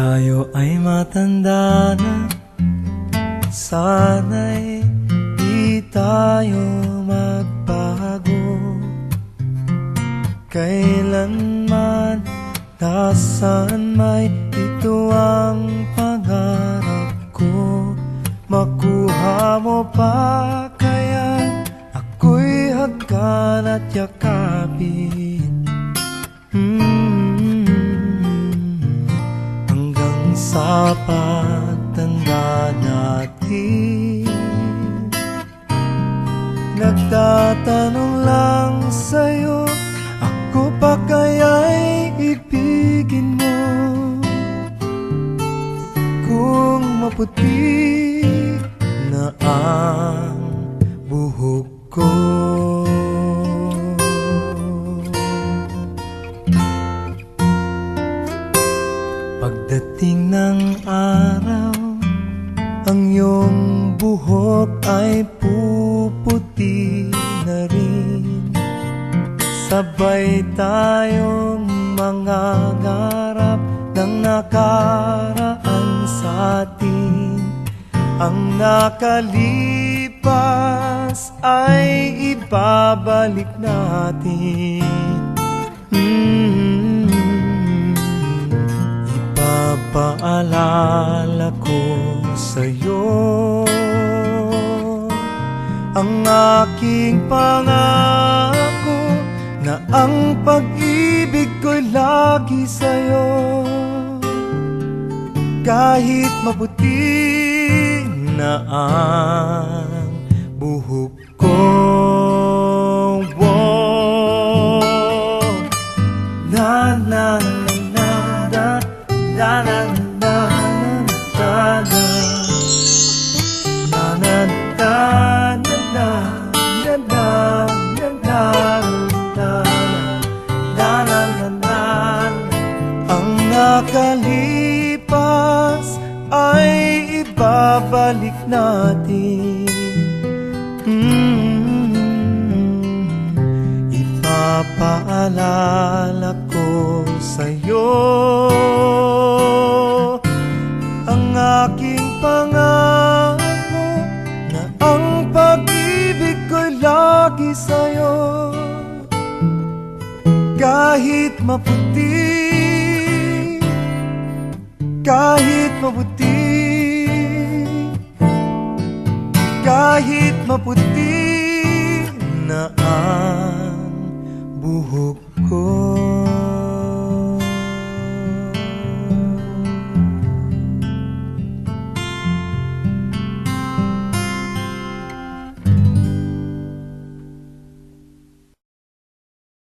tayo ay matanda na, sana'y di tayo magbago. Kailanman, nasaan may ito ang pangarap ko. Makuha mo pa kaya ako'y hagkan at yakapin, hanggang sa pagtanda natin. Nagtatanong lang sa'yo, ako pa kaya'y ibigin mo? Kung maputi na ang buhok ko. Pagdating ng araw, ang iyong buhok ay puputi na rin. Sabay tayong mangangarap ng nakaraan sa atin. Ang nakalipas ay ibabalik natin. Ipapaalala ko sa'yo ang aking pangako, na ang pag-ibig ko'y lagi sa'yo. Kahit maputi na ang buhok ko, na na na na na na na na na nakalipas ay ibabalik natin. Ipapaalala ko sa'yo ang aking pangako, na ang pag-ibig ko'y lagi sa'yo. Kahit maputi, kahit maputi, kahit maputi na ang buhok ko.